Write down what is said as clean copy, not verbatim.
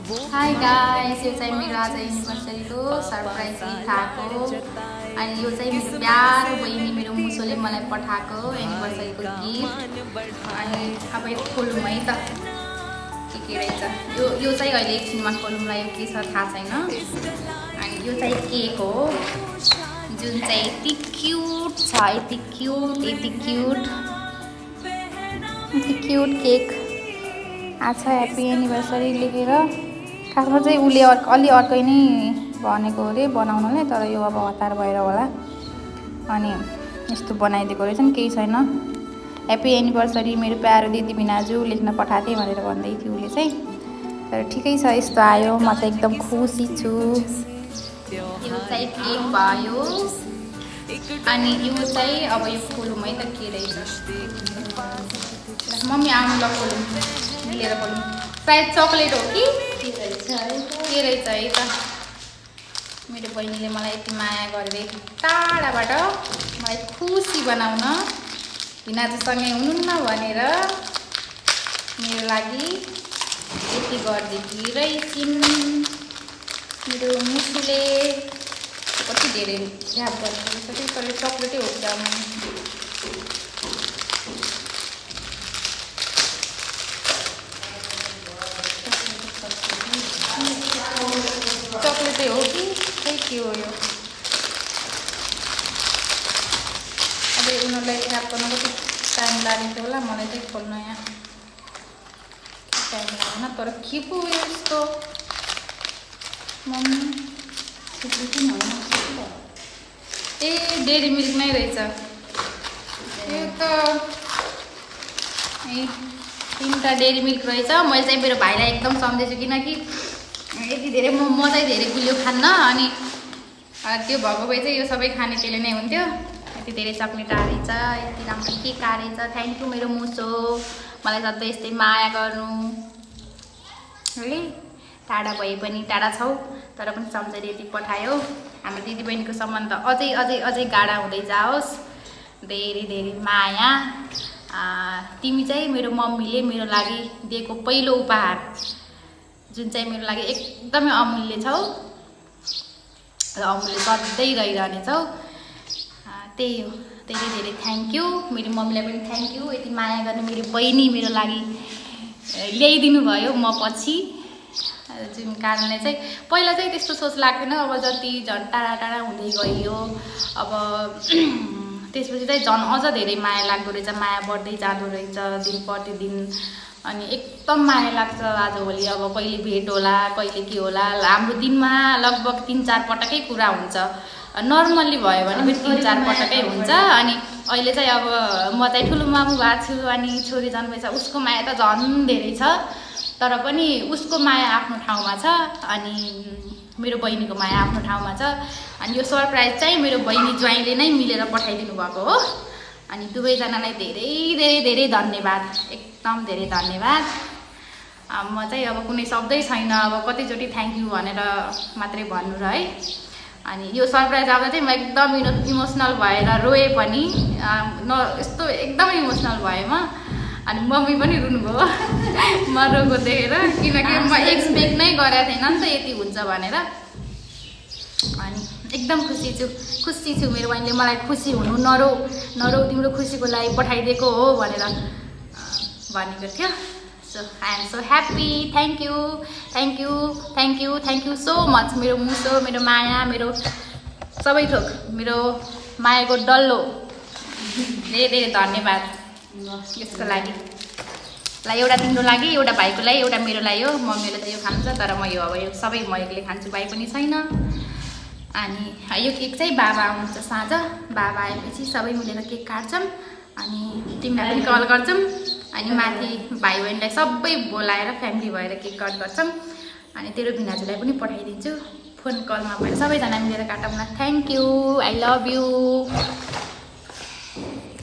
High guys, यो चाहिँ मेरो आज एनिभर्सरीको सरप्राइज गिफ्ट आएको अनि यो चाहिँ मेरो प्यारो बहिनी मेरो मुसोले मलाई पठाएको एनिभर्सरीको गिफ्ट। अनि अब यो खोलौँ है त के रहेछ। यो चाहिँ अहिले एकछिनमा खोलौँला, यो के छ थाहा छैन। अनि यो चाहिँ केक हो जुन चाहिँ यति क्युट छ, यति क्युट केक आज ह्याप्पी एनिभर्सरी लेखेर। खासमा चाहिँ उसले अलि अर्कै नै भनेको अरे बनाउनलाई, तर यो अब हतार भएर होला अनि यस्तो बनाइदिएको रहेछ नि, केही छैन। ह्याप्पी एनिभर्सरी मेरो प्यारो दिदी भिनाजु लेख्न पठाएको थिएँ भनेर भन्दै थियो उसले चाहिँ, तर ठिकै छ यस्तो आयो। म चाहिँ एकदम खुसी छु। यो चाहिँ केक भयो अनि यो चाहिँ अब यो खोलौँ है त के रहेछ। मम्मी आउनु ल खोलौँ, मिलेर खोलौँ। सायद चक्लेट हो कि के रहेछ है त। मेरो बहिनीले मलाई यति माया गरेर टाढाबाट मलाई खुसी बनाउन भिनाजुसँगै हुनुहुन्न भनेर मेरो लागि यति गरिदिएकी रहेछिन्। मेरो मुसुले कति धेरै याद गर्नु, तर चक्लेटै हो क्या। चक्लेटै हो कि के हो यो। अब उनीहरूलाई ऱ्याप गर्न कति टाइम लागेको होला, मलाई चाहिँ खोल्न यहाँ टाइम लागेन। तर के पो यस्तो मम्मी ए डेरी मिल्क नै रहेछ यो त। ए 3टा डेरी मिल्क रहेछ। मैले चाहिँ मेरो भाइलाई एकदम सम्झेछु, किनकि यति धेरै म चाहिँ धेरै गुलियो खान्न, अनि त्यो भएको भए चाहिँ यो सबै खाने त्यसले नै हुन्थ्यो। यति धेरै चक्लेट आएछ, यति राम्रो केक आएछ। थ्याङ्क यू मेरो मुसो, मलाई सधैँ यस्तै माया गर्नु है। टाढा भए पनि, टाढा छौ तर पनि सम्झेर यति पठायो। हाम्रो दिदीबहिनीको सम्बन्ध अझै गाढा हुँदै जाओस्। धेरै धेरै माया। तिमी चाहिँ मेरो मम्मीले मेरो लागि दिएको पहिलो उपहार, जुन चाहिँ मेरो लागि एकदमै अमूल्य छौ र अमूल्य सधैँ रहिरहनेछौ। त्यही हो, धेरै धेरै थ्याङ्क यू। मेरो मम्मीलाई पनि थ्याङ्क यू, यति माया गर्ने मेरो बहिनी मेरो लागि ल्याइदिनु भयो म पछि, जुन कारणले चाहिँ पहिला चाहिँ त्यस्तो सोच लाग्दैन। अब जति झन् टाढा टाढा हुँदै गइयो, अब त्यसपछि चाहिँ झन् अझ धेरै माया लाग्दो रहेछ, माया बढ्दै जाँदो रहेछ दिन प्रतिदिन। अनि एकदम माया लाग्छ आजभोलि। अब कहिले भेट होला, कहिले के होला। हाम्रो दिनमा लगभग 3-4 पटकै कुरा हुन्छ। नर्मल्ली भयो भने पनि 3-4 पटकै हुन्छ। अनि अहिले चाहिँ अब म चाहिँ ठुलो मामु भएको छु अनि छोरी जन्मेछ, उसको माया त झन् धेरै छ। तर पनि उसको माया आफ्नो ठाउँमा छ अनि मेरो बहिनीको माया आफ्नो ठाउँमा छ। अनि यो सरप्राइज चाहिँ मेरो बहिनी ज्वाइँले नै मिलेर पठाइदिनु भएको हो। अनि दुवैजनालाई धेरै धेरै धेरै धन्यवाद, एकदम धेरै धन्यवाद। म चाहिँ अब कुनै शब्दै छैन, अब कतिचोटि थ्याङ्क यू भनेर मात्रै भन्नु र है। अनि यो सरप्राइज आउँदा चाहिँ म एकदम इमोसनल भएर रोएँ पनि, यस्तो एकदमै इमोसनल भएँ म। अनि मम्मी पनि रुनुभयो म रोएको देखेर, किनकि म एक्सपेक्ट नै गरेको थिएन नि त यति हुन्छ भनेर। अनि एकदम खुसी छु मेरो बहिनीले मलाई खुसी हुनु नरौ तिम्रो खुसीको लागि पठाइदिएको हो भनेर भनेको थियो। So I am so happy. Thank you so much मेरो मुसो, मेरो माया, मेरो सबै थोक, मेरो मायाको डल्लो धेरै धेरै धन्यवाद यसको लागि। ल एउटा तिम्रो लागि, एउटा भाइको लागि, एउटा मेरो लागि हो। मम्मीले चाहिँ यो खान्छ तर म यो अब यो सबै म एक्लै खान्छु, भाइ पनि छैन। अनि यो केक चाहिँ बाबा आउनुहुन्छ साँझ, बाबा आएपछि सबै मिलेर केक काट्छौँ अनि तिमीलाई पनि कल गर्छौँ। अनि माथि भाइ बहिनीलाई सबै बोलाएर फ्यामिली भएर केक कट गर्छौँ। अनि तेरो भिनाजुलाई पनि पठाइदिन्छु, फोन कलमा भएर सबैजना मिलेर काटौँ न। Thank you, I love you.